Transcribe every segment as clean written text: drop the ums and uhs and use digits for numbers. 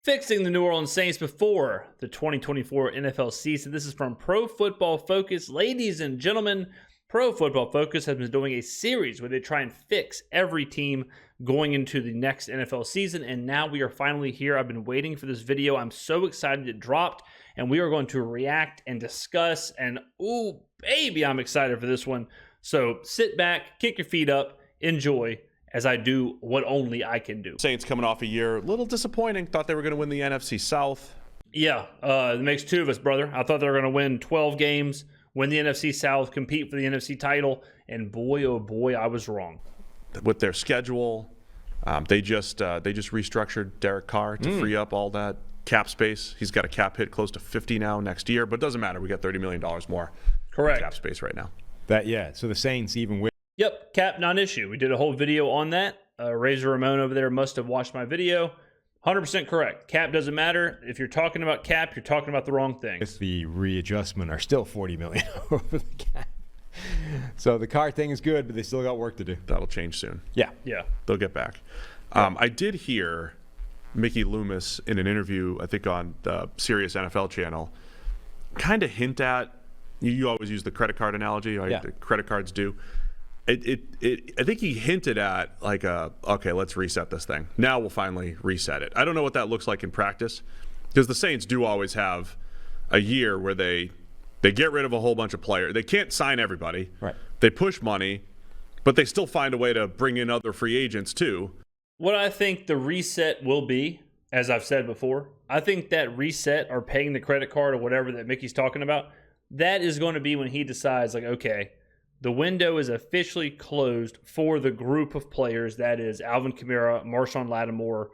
Fixing the New Orleans Saints before the 2024 NFL season. This is from Pro Football Focus. Ladies and gentlemen, Pro Football Focus has been doing a series where they try and fix every team going into the next NFL season, and now we are finally here. I've been waiting for this video. I'm so excited it dropped, and we are going to react and discuss, and ooh, baby, I'm excited for this one. So sit back, kick your feet up, enjoy, as I do what only I can do. Saints coming off a year, a little disappointing. Thought they were going to win the NFC South. Yeah, it makes two of us, brother. I thought they were going to win 12 games, win the NFC South, compete for the NFC title, and boy, oh boy, I was wrong. With their schedule, they just restructured Derek Carr to free up all that cap space. He's got a cap hit close to 50 now next year, but it doesn't matter. We got $30 million more cap space right now. So the Saints, even with Yep, cap non-issue. We did a whole video on that. Razor Ramon over there must have watched my video. 100% correct. Cap doesn't matter. If you're talking about cap, you're talking about the wrong thing. the readjustment are still $40 million over the cap. So the Carr thing is good, but they still got work to do. That'll change soon. Yeah. They'll get back. I did hear Mickey Loomis in an interview, I think on the Sirius NFL channel, kind of hint at, you always use the credit card analogy, right? Yeah. The credit cards do. I think he hinted at like okay, let's reset this thing. Now we'll finally reset it. I don't know what that looks like in practice, because the Saints do always have a year where they get rid of a whole bunch of players. They can't sign everybody. Right. They push money, but they still find a way to bring in other free agents too. What I think the reset will be, as I've said before, I think that reset or paying the credit card or whatever that Mickey's talking about, that is going to be when he decides, like, okay, the window is officially closed for the group of players. That is Alvin Kamara, Marshawn Lattimore,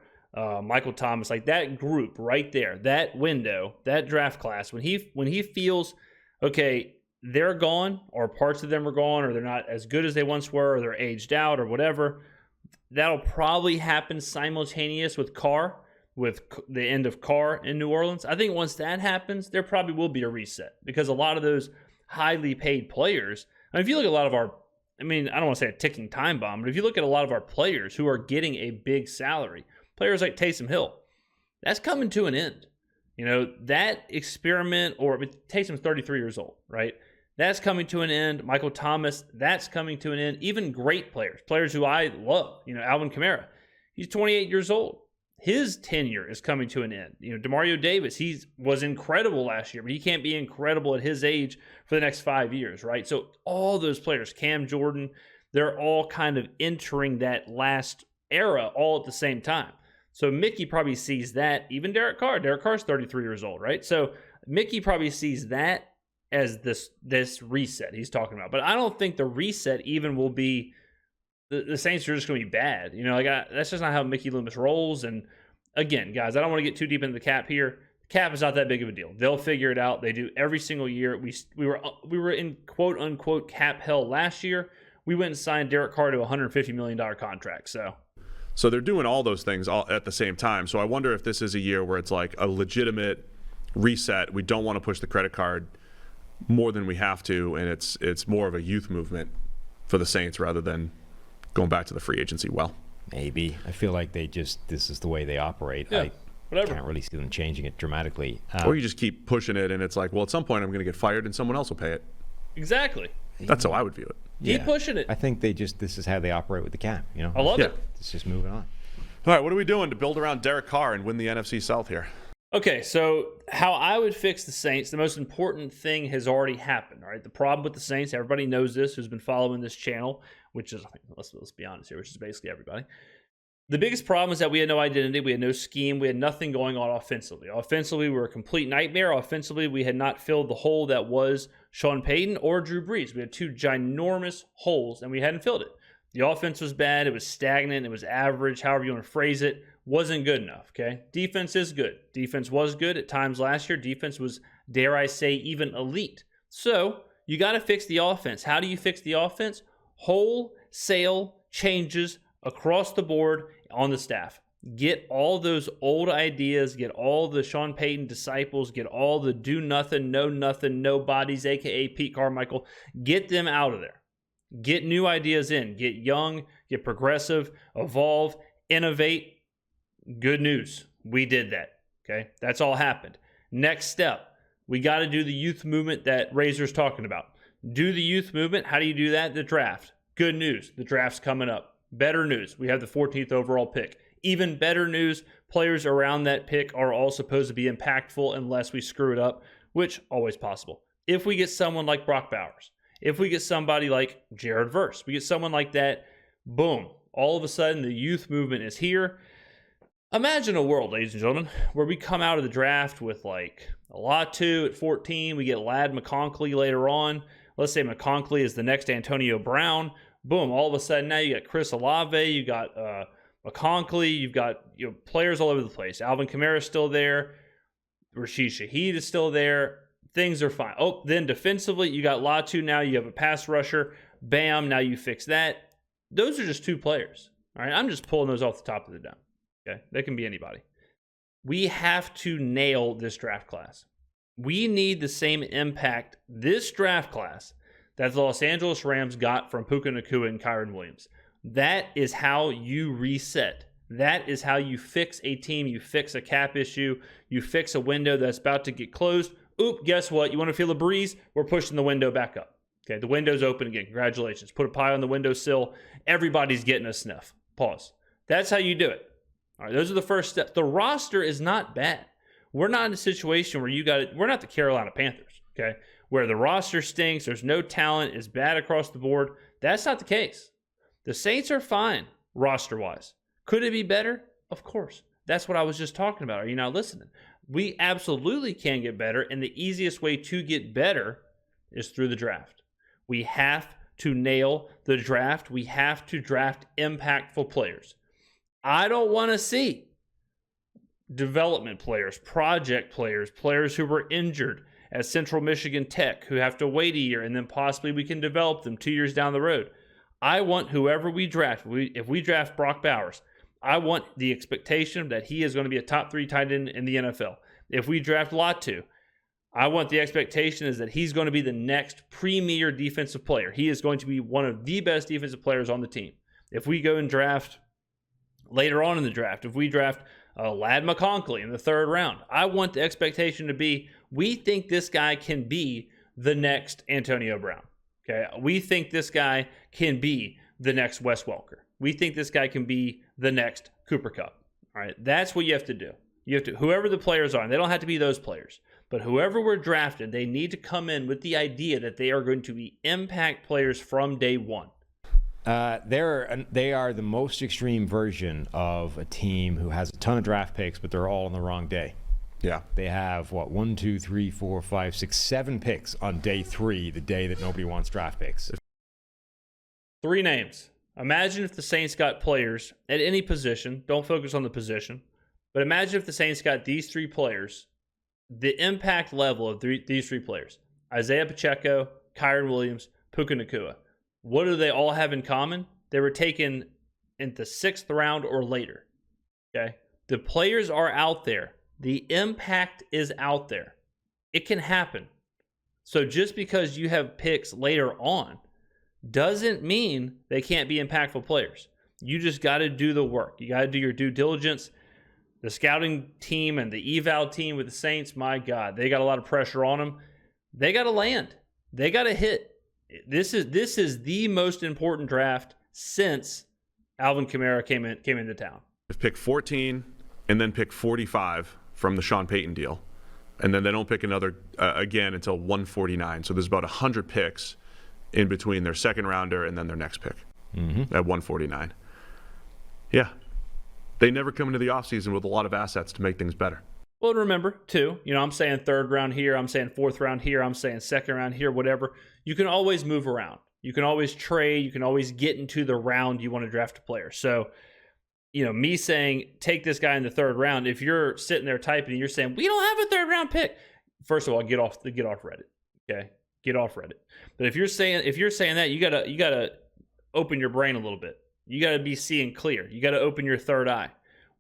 Michael Thomas, like that group right there, that window, that draft class. When he feels, okay, they're gone, or parts of them are gone, or they're not as good as they once were, or they're aged out, or whatever, that'll probably happen simultaneous with Carr, with the end of Carr in New Orleans. I think once that happens, there probably will be a reset, because a lot of those highly paid players, I mean, if you look at a lot of our, I don't want to say a ticking time bomb, but if you look at a lot of our players who are getting a big salary, players like Taysom Hill, that's coming to an end. You know, that experiment, or Taysom's 33 years old, right? That's coming to an end. Michael Thomas, that's coming to an end. Even great players who I love, you know, Alvin Kamara, he's 28 years old. His tenure is coming to an end. You know, Demario Davis, he was incredible last year, but he can't be incredible at his age for the next 5 years, right? So all those players, Cam Jordan, they're all kind of entering that last era all at the same time. So Mickey probably sees that. Even Derek Carr. Derek Carr's 33 years old, right? So Mickey probably sees that as this reset he's talking about. But I don't think the reset even will be the Saints are just going to be bad. You know, like that's just not how Mickey Loomis rolls. And again, guys, I don't want to get too deep into the cap here. The cap is not that big of a deal. They'll figure it out. They do every single year. We were in quote unquote cap hell last year. We went and signed Derek Carr to a $150 million contract. So they're doing all those things all at the same time. So I wonder if this is a year where it's like a legitimate reset. We don't want to push the credit card more than we have to, and it's more of a youth movement for the Saints rather than going back to the free agency well. Maybe. I feel like this is the way they operate. Yeah, I can't really see them changing it dramatically. Or you just keep pushing it, and it's like, well, at some point I'm going to get fired and someone else will pay it. Exactly. That's how I would view it. Keep pushing it. I think this is how they operate with the cap. You know, I love it. It's just moving on. All right, what are we doing to build around Derek Carr and win the NFC South here? Okay, so how I would fix the Saints, the most important thing has already happened, all right? The problem with the Saints, everybody knows this who's been following this channel, which is, let's be honest here, which is basically everybody. The biggest problem is that we had no identity, we had no scheme, we had nothing going on offensively. Offensively, we were a complete nightmare. Offensively, we had not filled the hole that was Sean Payton or Drew Brees. We had two ginormous holes, and we hadn't filled it. The offense was bad, it was stagnant, it was average, however you want to phrase it. Wasn't good enough, okay? Defense is good. Defense was good at times last year. Defense was, dare I say, even elite. So you got to fix the offense. How do you fix the offense? Wholesale changes across the board on the staff. Get all those old ideas, get all the Sean Payton disciples, get all the do nothing, know nothing, nobodies, a.k.a. Pete Carmichael. Get them out of there. Get new ideas in. Get young, get progressive, evolve, innovate. Good news. We did that. Okay, that's all happened. Next step, we got to do the youth movement that Razor's talking about. Do the youth movement. How do you do that? The draft. Good news, the draft's coming up. Better news, we have the 14th overall pick. Even better news, players around that pick are all supposed to be impactful unless we screw it up, which always possible. If we get someone like Brock Bowers, if we get somebody like Jared Verse, we get someone like that, boom, all of a sudden the youth movement is here. Imagine a world, ladies and gentlemen, where we come out of the draft with like a Latu at 14. We get Ladd McConkey later on. Let's say McConkey is the next Antonio Brown. Boom, all of a sudden now you got Chris Olave, you got McConkey, you've got players all over the place. Alvin Kamara is still there. Rashid Shaheed is still there. Things are fine. Oh, then defensively, you got Latu. Now you have a pass rusher. Bam, now you fix that. Those are just two players. All right, I'm just pulling those off the top of the dome. Okay, that can be anybody. We have to nail this draft class. We need the same impact this draft class that the Los Angeles Rams got from Puka Nacua and Kyron Williams. That is how you reset. That is how you fix a team. You fix a cap issue. You fix a window that's about to get closed. Oop, guess what? You want to feel a breeze? We're pushing the window back up. Okay, the window's open again. Congratulations. Put a pie on the windowsill. Everybody's getting a sniff. Pause. That's how you do it. All right, those are the first steps. The roster is not bad. We're not in a situation where we're not the Carolina Panthers, okay, where the roster stinks, there's no talent, it's bad across the board. That's not the case. The Saints are fine roster-wise. Could it be better? Of course. That's what I was just talking about. Are you not listening? We absolutely can get better, and the easiest way to get better is through the draft. We have to nail the draft. We have to draft impactful players. I don't want to see development players, project players, players who were injured at Central Michigan Tech who have to wait a year and then possibly we can develop them 2 years down the road. I want whoever we draft, if we draft Brock Bowers, I want the expectation that he is going to be a top 3 tight end in the NFL. If we draft Latu, I want the expectation is that he's going to be the next premier defensive player. He is going to be one of the best defensive players on the team. If we go and draft later on in the draft, if we draft Ladd McConkey in the 3rd round, I want the expectation to be, we think this guy can be the next Antonio Brown. Okay, we think this guy can be the next Wes Welker. We think this guy can be the next Cooper Kupp. All right, that's what you have to do. You have to, whoever the players are, and they don't have to be those players, but whoever we're drafted, they need to come in with the idea that they are going to be impact players from day one. They are the most extreme version of a team who has a ton of draft picks, but they're all on the wrong day. Yeah. They have, 1, 2, 3, 4, 5, 6, 7 picks on day 3, the day that nobody wants draft picks. 3 names. Imagine if the Saints got players at any position. Don't focus on the position. But imagine if the Saints got these 3 players, the impact level of these 3 players. Isaiah Pacheco, Kyron Williams, Puka Nacua. What do they all have in common? They were taken in the 6th round or later. Okay? The players are out there. The impact is out there. It can happen. So just because you have picks later on doesn't mean they can't be impactful players. You just got to do the work. You got to do your due diligence. The scouting team and the eval team with the Saints, my God, they got a lot of pressure on them. They got to land. They got to hit. This is the most important draft since Alvin Kamara came into town. Pick 14 and then pick 45 from the Sean Payton deal. And then they don't pick another again until 149. So there's about 100 picks in between their 2nd rounder and then their next pick at 149. Yeah. They never come into the offseason with a lot of assets to make things better. Well, remember, too, I'm saying 3rd round here, I'm saying 4th round here, I'm saying 2nd round here, whatever. You can always move around. You can always trade. You can always get into the round you want to draft a player. So, me saying, take this guy in the 3rd round, if you're sitting there typing and you're saying, we don't have a 3rd round pick, first of all, get off Reddit. Okay? Get off Reddit. But if you're saying that, you gotta open your brain a little bit. You gotta be seeing clear. You gotta open your 3rd eye.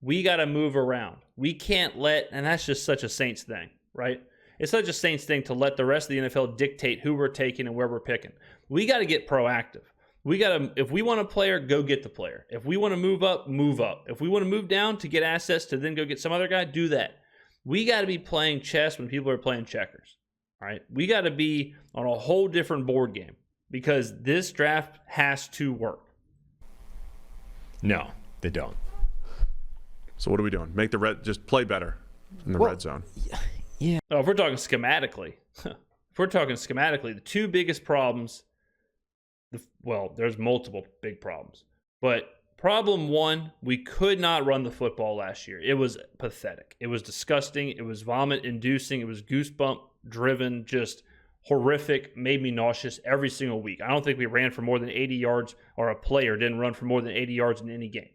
We gotta move around. We can't and that's just such a Saints thing, right? It's such a Saints thing to let the rest of the NFL dictate who we're taking and where we're picking. We got to get proactive. If we want a player, go get the player. If we want to move up, move up. If we want to move down to get assets to then go get some other guy, do that. We got to be playing chess when people are playing checkers. All right. We got to be on a whole different board game because this draft has to work. No, they don't. So what are we doing? Just play better in the red zone. Yeah. Oh, if we're talking schematically, the two biggest problems, there's multiple big problems, but problem one, we could not run the football last year. It was pathetic. It was disgusting. It was vomit-inducing. It was goosebump-driven, just horrific, made me nauseous every single week. I don't think we ran for more than 80 yards, or a player didn't run for more than 80 yards in any game.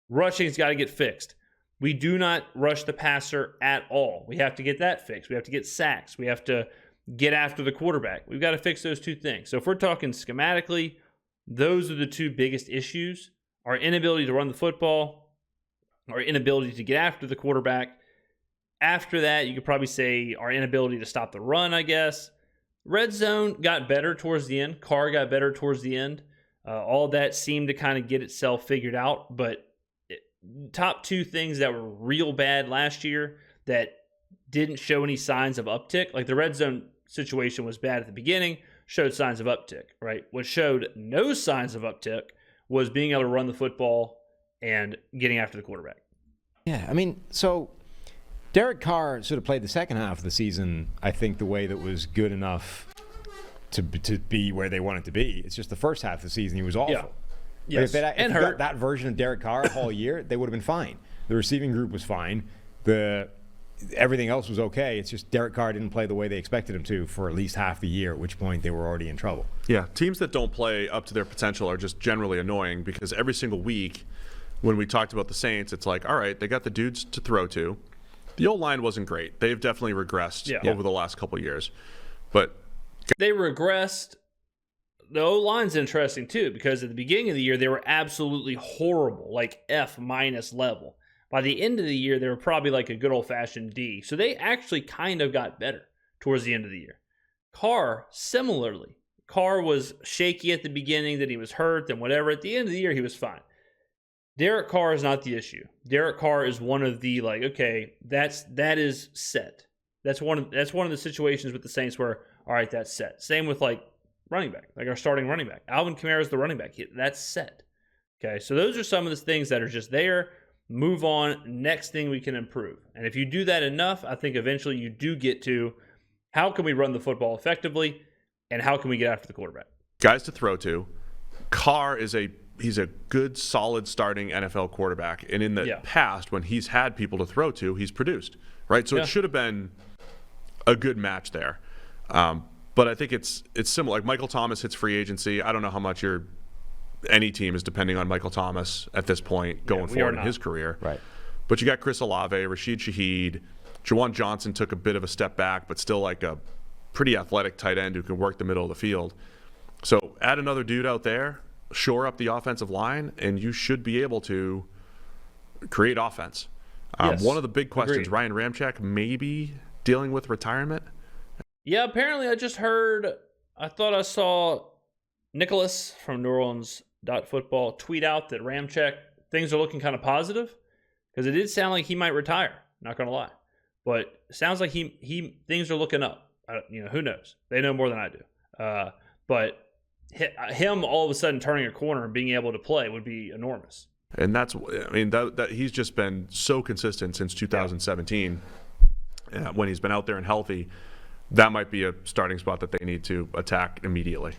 Rushing's got to get fixed. We do not rush the passer at all. We have to get that fixed. We have to get sacks. We have to get after the quarterback. We've got to fix those two things. So if we're talking schematically, those are the two biggest issues. Our inability to run the football, our inability to get after the quarterback. After that, you could probably say our inability to stop the run, I guess. Red zone got better towards the end. Carr got better towards the end. All that seemed to kind of get itself figured out. But top two things that were real bad last year that didn't show any signs of uptick, like the red zone situation was bad at the beginning, showed signs of uptick, right? What showed no signs of uptick was being able to run the football and getting after the quarterback. Yeah, I mean, so Derek Carr sort of played the second half of the season, I think, the way that was good enough to be where they wanted to be. It's just the first half of the season he was awful. Yeah. Yes, if they got that version of Derek Carr all year, they would have been fine. The receiving group was fine. Everything else was okay. It's just Derek Carr didn't play the way they expected him to for at least half the year, at which point they were already in trouble. Yeah, teams that don't play up to their potential are just generally annoying because every single week when we talked about the Saints, it's like, all right, they got the dudes to throw to. The O-line wasn't great. They've definitely regressed over the last couple of years. But they regressed. The O-line's interesting, too, because at the beginning of the year, they were absolutely horrible, like F- level. By the end of the year, they were probably like a good old-fashioned D. So they actually kind of got better towards the end of the year. Carr, similarly. Carr was shaky at the beginning, then he was hurt, then whatever. At the end of the year, he was fine. Derek Carr is not the issue. Derek Carr is one of the, that is set. That's one of the situations with the Saints where, all right, that's set. Same with, running back, like our starting running back. Alvin Kamara is the running back. That's set. Okay, so those are some of the things that are just there. Move on. Next thing we can improve. And if you do that enough, I think eventually you do get to how can we run the football effectively and how can we get after the quarterback. Guys to throw to. Carr he's a good, solid starting NFL quarterback. And in the past, when he's had people to throw to, he's produced. Right? So it should have been a good match there. But I think it's similar. Like Michael Thomas hits free agency. I don't know how much any team is depending on Michael Thomas at this point going forward in his career. Right. But you got Chris Olave, Rashid Shaheed. Juwan Johnson took a bit of a step back, but still like a pretty athletic tight end who can work the middle of the field. So add another dude out there, shore up the offensive line, and you should be able to create offense. One of the big questions, Ryan Ramczyk maybe dealing with retirement. Yeah, apparently I thought I saw Nicholas from New Orleans .football tweet out that Ramczyk, things are looking kind of positive because it did sound like he might retire, not going to lie. But it sounds like he things are looking up. Who knows? They know more than I do. But him all of a sudden turning a corner and being able to play would be enormous. And that he's just been so consistent since 2017 when he's been out there and healthy. That might be a starting spot that they need to attack immediately.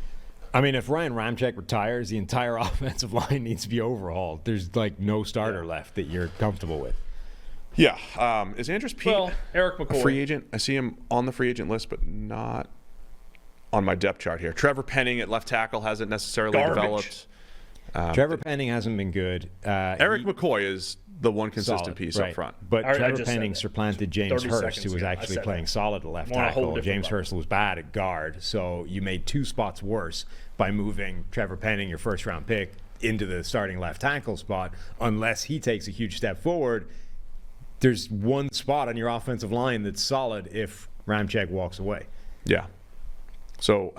I mean, if Ryan Ramczyk retires, the entire offensive line needs to be overhauled. There's no starter left that you're comfortable with. Yeah. Is Andrus Peat Eric McCoy. a free agent? I see him on the free agent list, but not on my depth chart here. Trevor Penning at left tackle hasn't necessarily developed. Trevor Penning hasn't been good. Eric McCoy is the one consistent solid, piece up front. But Trevor Penning supplanted James Hurst, who was actually playing solid at left tackle. James Hurst was bad at guard, so you made two spots worse by moving Trevor Penning, your first-round pick, into the starting left tackle spot. Unless he takes a huge step forward, there's one spot on your offensive line that's solid if Ramczyk walks away. Yeah. So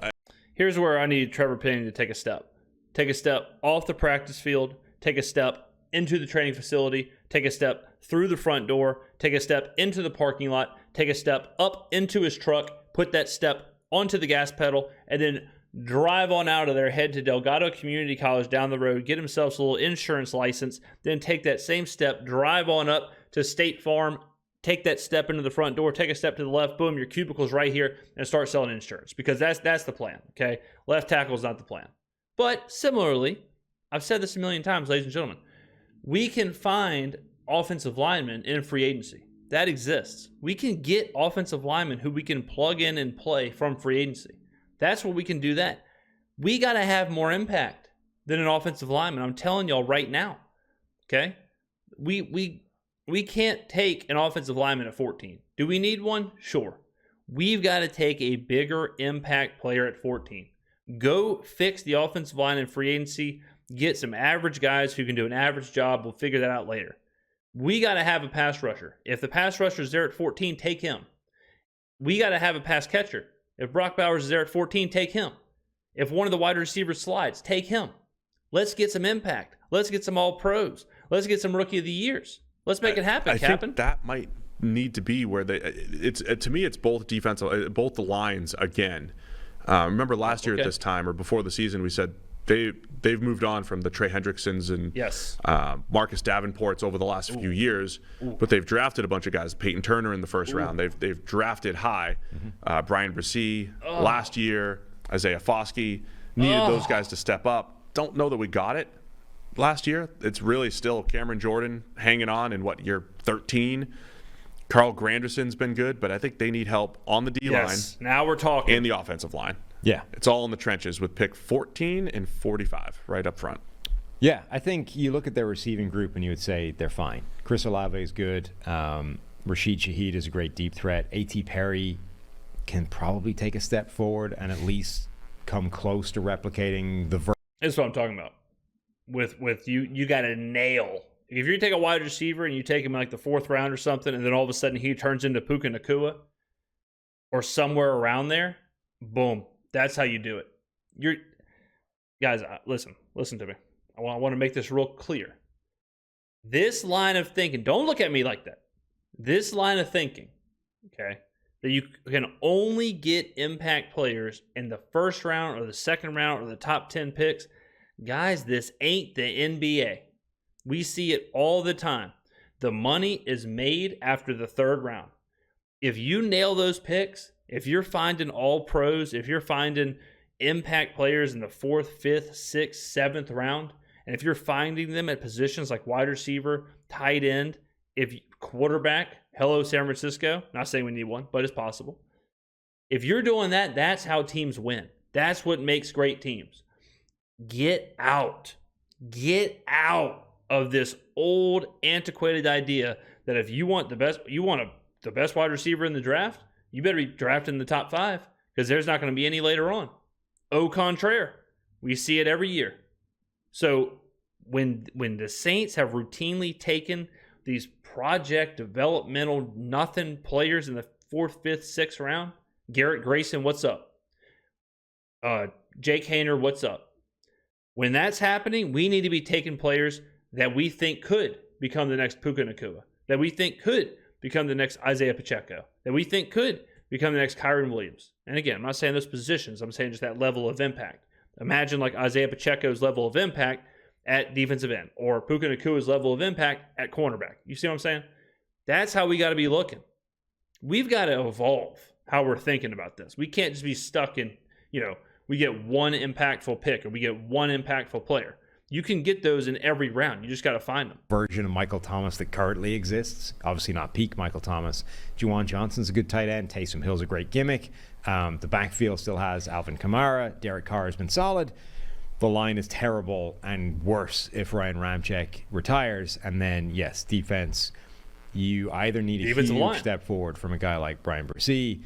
here's where I need Trevor Penning to take a step. Take a step off the practice field, take a step into the training facility, take a step through the front door, take a step into the parking lot, take a step up into his truck, put that step onto the gas pedal, and then drive on out of there, head to Delgado Community College down the road, get himself a little insurance license, then take that same step, drive on up to State Farm, take that step into the front door, take a step to the left, boom, your cubicle's right here, and start selling insurance, because that's the plan, okay? Left tackle is not the plan. But similarly, I've said this a million times, ladies and gentlemen, we can find offensive linemen in free agency. That exists. We can get offensive linemen who we can plug in and play from free agency. That's what we can do that. We got to have more impact than an offensive lineman. I'm telling y'all right now, okay? We can't take an offensive lineman at 14. Do we need one? Sure. We've got to take a bigger impact player at 14. Go fix the offensive line in free agency. Get some average guys who can do an average job. We'll figure that out later. We got to have a pass rusher. If the pass rusher is there at 14, take him. We got to have a pass catcher. If Brock Bowers is there at 14, take him. If one of the wide receivers slides, take him. Let's get some impact. Let's get some all-pros. Let's get some rookie of the years. Let's make it happen, Captain. I think that might need to be where to me, it's both defensive, both the lines again. Remember last year at this time, or before the season, we said they've moved on from the Trey Hendricksons and Marcus Davenports over the last few years, but they've drafted a bunch of guys. Peyton Turner in the first round. They've drafted high. Brian Bresee last year. Isaiah Foskey needed those guys to step up. Don't know that we got it last year. It's really still Cameron Jordan hanging on in year 13. Carl Granderson's been good, but I think they need help on the D-line. Now we're talking. And the offensive line. Yeah. It's all in the trenches with pick 14 and 45 right up front. Yeah, I think you look at their receiving group and you would say they're fine. Chris Olave is good. Rashid Shaheed is a great deep threat. A.T. Perry can probably take a step forward and at least come close to replicating the That's what I'm talking about. With you got to nail. If you take a wide receiver and you take him in like the 4th round or something, and then all of a sudden he turns into Puka Nacua or somewhere around there, boom. That's how you do it. Guys, listen to me. I want to make this real clear. This line of thinking, don't look at me like that. This line of thinking, okay, that you can only get impact players in the 1st round or the 2nd round or the top 10 picks. Guys, this ain't the NBA. We see it all the time. The money is made after the 3rd round. If you nail those picks, if you're finding all pros, if you're finding impact players in the 4th, 5th, 6th, 7th round, and if you're finding them at positions like wide receiver, tight end, quarterback, hello San Francisco, not saying we need one, but it's possible. If you're doing that, that's how teams win. That's what makes great teams. Get out of this old antiquated idea that if you want the best wide receiver in the draft, you better be drafting in the top 5 because there's not going to be any later on. Au contraire, we see it every year. So when the Saints have routinely taken these project developmental nothing players in the 4th, 5th, 6th round, Garrett Grayson, what's up? Jake Haener, what's up? When that's happening, we need to be taking players that we think could become the next Puka Nacua, that we think could become the next Isaiah Pacheco, that we think could become the next Kyron Williams. And again, I'm not saying those positions. I'm saying just that level of impact. Imagine like Isaiah Pacheco's level of impact at defensive end or Puka Nacua's level of impact at cornerback. You see what I'm saying? That's how we got to be looking. We've got to evolve how we're thinking about this. We can't just be stuck in, we get one impactful pick or we get one impactful player. You can get those in every round. You just got to find them. Version of Michael Thomas that currently exists. Obviously not peak Michael Thomas. Juwan Johnson's a good tight end. Taysom Hill's a great gimmick. The backfield still has Alvin Kamara. Derek Carr has been solid. The line is terrible and worse if Ryan Ramczyk retires. And then, yes, defense. You either need a huge step forward from a guy like Brian Bresee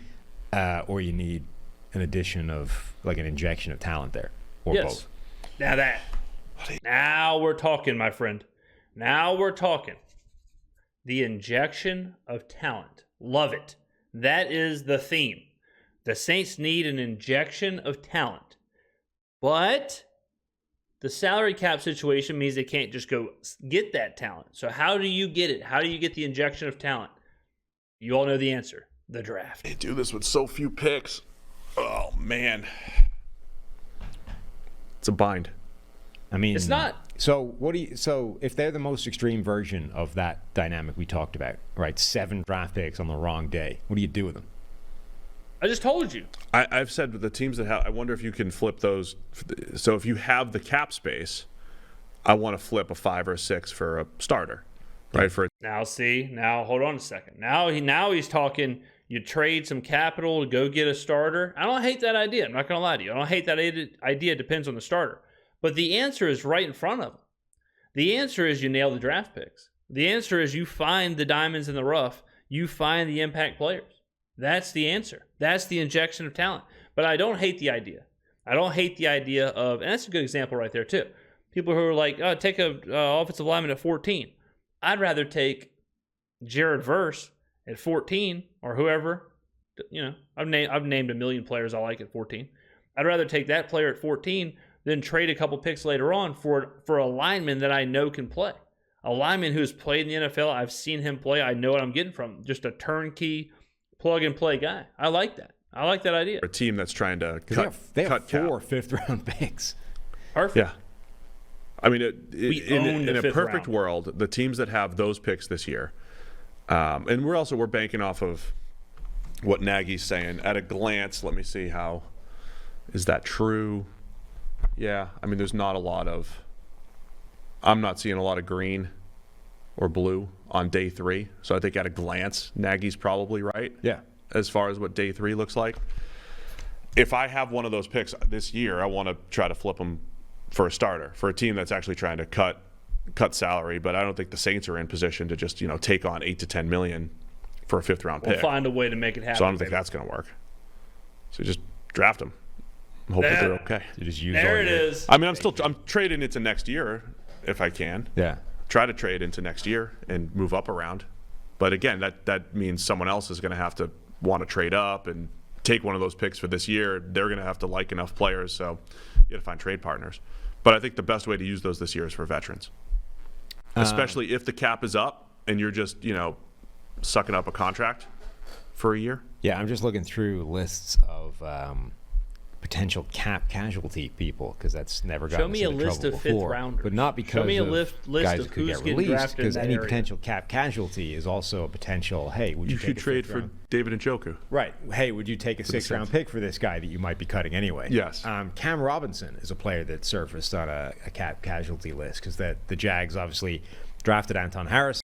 or you need an addition of, like an injection of talent there. Or both. Now we're talking, my friend. Now we're talking. The injection of talent. Love it. That is the theme. The Saints need an injection of talent. But The salary cap situation means they can't just go get that talent. So how do you get it? How do you get the injection of talent? You all know the answer. The draft. They do this with so few picks. Oh, man. It's a bind. I mean, it's not. So if they're the most extreme version of that dynamic we talked about, right? 7 draft picks on the wrong day. What do you do with them? I just told you. I've said with the teams that have, I wonder if you can flip those. So if you have the cap space, I want to flip a 5 or a 6 for a starter, right? Now hold on a second. Now he's talking. You trade some capital to go get a starter. I don't hate that idea. I'm not going to lie to you. I don't hate that idea. It depends on the starter. But the answer is right in front of them. The answer is you nail the draft picks. The answer is you find the diamonds in the rough. You find the impact players. That's the answer. That's the injection of talent. But I don't hate the idea. I don't hate the idea of, and that's a good example right there too. People who are like, oh, take a offensive lineman at 14. I'd rather take Jared Verse at 14 or whoever. You know, I've named a million players I like at 14. I'd rather take that player at 14 than trade a couple picks later on for a lineman that I know can play. A lineman who's played in the NFL. I've seen him play. I know what I'm getting from him. Just a turnkey, plug-and-play guy. I like that. I like that idea. A team that's trying to they have 4 cap. fifth-round picks. Perfect. Yeah. I mean, in a perfect round. world, the teams that have those picks this year, and we're banking off of what Nagy's saying. At a glance, let me see how is that true? Yeah, I mean, there's not a lot of. I'm not seeing a lot of green or blue on day 3. So I think at a glance, Nagy's probably right. Yeah. As far as what day 3 looks like. If I have one of those picks this year, I want to try to flip them for a starter, for a team that's actually trying to cut salary. But I don't think the Saints are in position to just, take on $8 to $10 million for a 5th-round pick. We'll find a way to make it happen. So I don't think that's going to work. So just draft them. Hope that they're okay. You just use there it is. I mean, I'm trading into next year if I can. Yeah. Try to trade into next year and move up around. But again, that means someone else is going to have to want to trade up and take one of those picks for this year. They're going to have to like enough players, so you got to find trade partners. But I think the best way to use those this year is for veterans, especially if the cap is up and you're just sucking up a contract for a year. Yeah, I'm just looking through lists of potential cap casualty people because that's never gotten Show me a list of 5th rounders. But not because Show me a of list guys of who could who's get getting released, drafted in because that any area. potential cap casualty is also a potential, hey, would you You take could a trade 5th for round? David Njoku. Right. Hey, would you take a 6th-round pick for this guy that you might be cutting anyway? Yes. Cam Robinson is a player that surfaced on a cap casualty list because the Jags obviously drafted Anton Harris.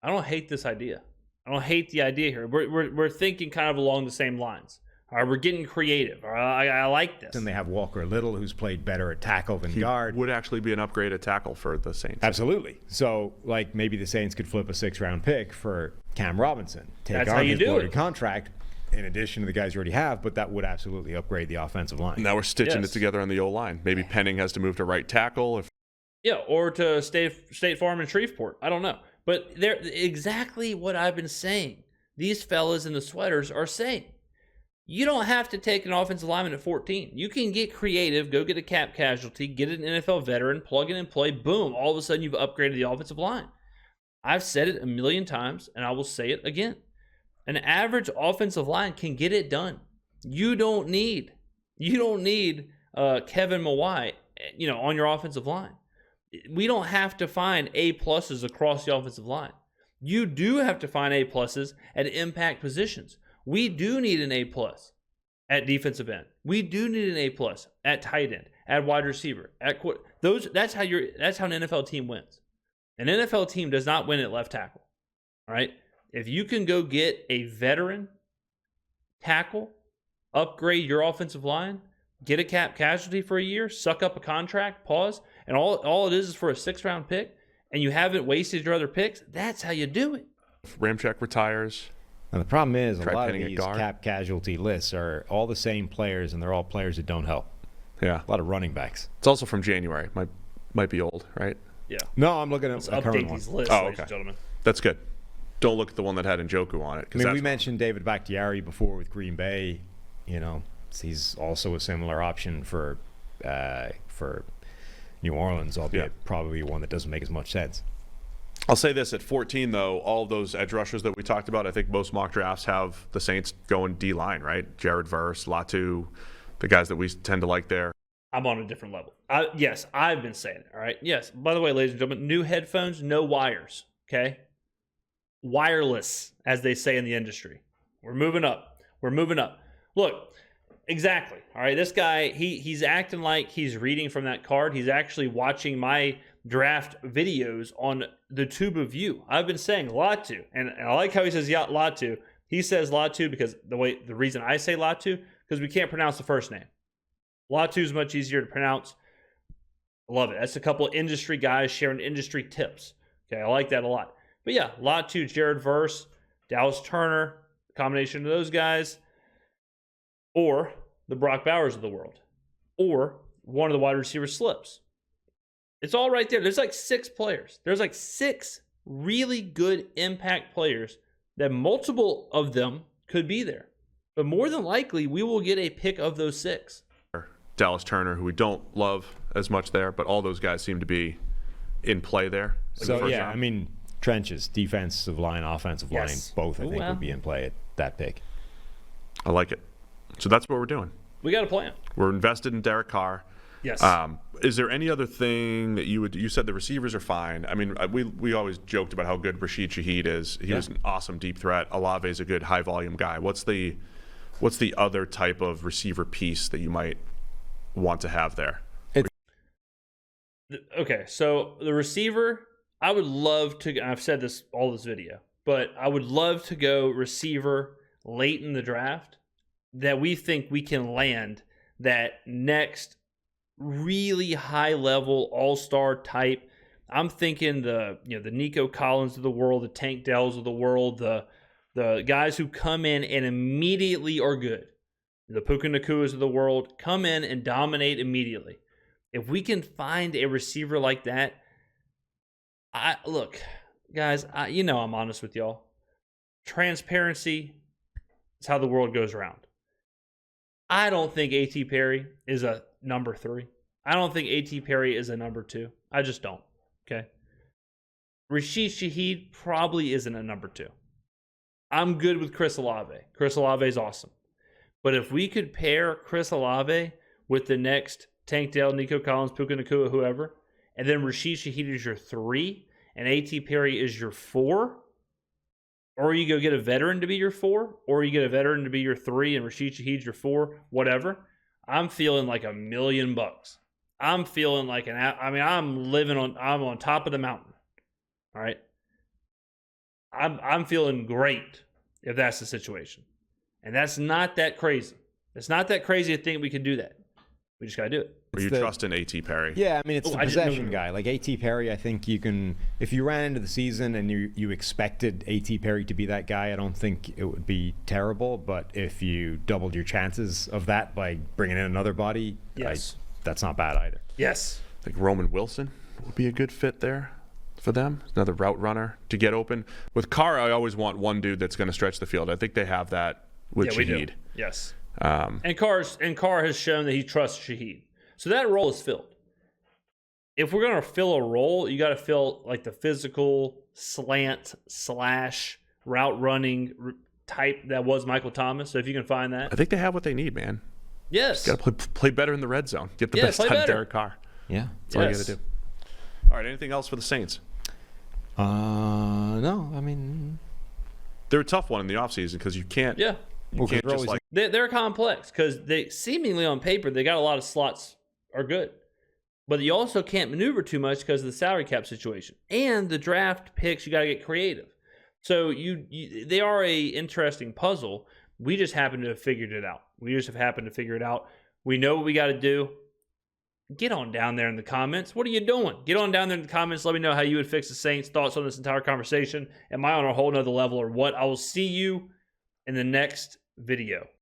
I don't hate this idea. I don't hate the idea here. We're thinking kind of along the same lines. All right, we're getting creative. All right, I like this. And they have Walker Little, who's played better at tackle than guard. Would actually be an upgrade at tackle for the Saints. Absolutely. So, maybe the Saints could flip a 6th-round pick for Cam Robinson. Take on his bloated contract in addition to the guys you already have, but that would absolutely upgrade the offensive line. Now we're stitching it together on the O-line. Maybe Penning has to move to right tackle. Or to State Farm in Shreveport. I don't know. But they're exactly what I've been saying. These fellas in the sweaters are saying. You don't have to take an offensive lineman at 14. You can get creative, go get a cap casualty, get an NFL veteran, plug in and play, boom. All of a sudden, you've upgraded the offensive line. I've said it a million times, and I will say it again. An average offensive line can get it done. You don't need Kevin Mawai, on your offensive line. We don't have to find A-pluses across the offensive line. You do have to find A-pluses at impact positions. We do need an A-plus at defensive end. We do need an A-plus at tight end, at wide receiver, that's how an NFL team wins. An NFL team does not win at left tackle. All right? If you can go get a veteran tackle, upgrade your offensive line, get a cap casualty for a year, suck up a contract, pause, and all it is for a 6th-round pick, and you haven't wasted your other picks, that's how you do it. Ramczyk retires. And the problem is a lot of Penning these at guard. cap casualty lists are all the same players, and they're all players that don't help. Yeah. A lot of running backs. It's also from January. Might be old, right? Yeah. No, I'm looking at Let's a current update these one. lists, ladies and gentlemen. That's good. Don't look at the one that had Njoku on it. I mean, we mentioned David Bakhtiari before with Green Bay. He's also a similar option for New Orleans, albeit probably one that doesn't make as much sense. I'll say this, at 14, though, all of those edge rushers that we talked about, I think most mock drafts have the Saints going D-line, right? Jared Verse, Latu, the guys that we tend to like there. I'm on a different level. Yes, I've been saying it, all right? Yes, by the way, ladies and gentlemen, new headphones, no wires, okay? Wireless, as they say in the industry. We're moving up. We're moving up. Look, exactly, all right? This guy, he's acting like he's reading from that card. He's actually watching my draft videos on the tube of view. I've been saying Latu, and I like how he says Latu. He says Latu because the reason I say Latu, because we can't pronounce the first name. Latu is much easier to pronounce. I love it. That's a couple of industry guys sharing industry tips. Okay, I like that a lot. But yeah, Latu, Jared Verse, Dallas Turner, combination of those guys, or the Brock Bowers of the world, or one of the wide receiver slips. It's all right there. There's like 6 players. There's like 6 really good impact players that multiple of them could be there. But more than likely, we will get a pick of those 6. Dallas Turner, who we don't love as much there, but all those guys seem to be in play there. So, yeah, I mean, trenches, defensive line, offensive line, both, I think, would be in play at that pick. I like it. So that's what we're doing. We got a plan. We're invested in Derek Carr. Yes. Is there any other thing that you said the receivers are fine? I mean, we always joked about how good Rashid Shaheed is. He was an awesome deep threat. Olave is a good high volume guy. What's the other type of receiver piece that you might want to have there? Okay, so the receiver, I would love to, I've said this all this video, but I would love to go receiver late in the draft that we think we can land that next really high level all-star type. I'm thinking the Nico Collins of the world, the Tank Dells of the world, the guys who come in and immediately are good. The Puka Nakuas of the world come in and dominate immediately. If we can find a receiver like that, look, guys, I'm honest with y'all. Transparency is how the world goes around. I don't think A.T. Perry is a number 3. I don't think A.T. Perry is a number 2. I just don't. Okay. Rashid Shaheed probably isn't a number 2. I'm good with Chris Olave. Chris Olave is awesome. But if we could pair Chris Olave with the next Tank Dell, Nico Collins, Puka Nacua, whoever, and then Rashid Shaheed is your 3, and A.T. Perry is your 4, or you go get a veteran to be your 4, or you get a veteran to be your 3 and Rashid Shaheed's your 4, whatever, I'm feeling like $1 million. I'm feeling like I'm on top of the mountain. All right. I'm feeling great if that's the situation. And that's not that crazy. It's not that crazy to think we can do that. We just got to do it. Are you trusting A.T. Perry? Yeah, I mean, it's the possession guy. Like A.T. Perry, I think you can, if you ran into the season and you expected A.T. Perry to be that guy, I don't think it would be terrible. But if you doubled your chances of that by bringing in another body, that's not bad either. Yes. I think Roman Wilson would be a good fit there for them. Another route runner to get open. With Carr, I always want one dude that's going to stretch the field. I think they have that with Shaheed. We do. Yes. And Carr has shown that he trusts Shaheed. So that role is filled. If we're going to fill a role, you got to fill like the physical slant / route running type that was Michael Thomas. So if you can find that. I think they have what they need, man. Yes. Got to play better in the red zone. Get the best out of Derek Carr. Yeah. That's all you got to do. All right, anything else for the Saints? No, I mean. They're a tough one in the offseason because you can't. Yeah. You can't just like. They're complex because they seemingly on paper, they got a lot of slots are good. But you also can't maneuver too much because of the salary cap situation. And the draft picks, you got to get creative. So they are a interesting puzzle. We just happen to have figured it out. We know what we got to do. Get on down there in the comments. What are you doing? Get on down there in the comments. Let me know how you would fix the Saints. Thoughts on this entire conversation. Am I on a whole nother level or what? I will see you in the next video.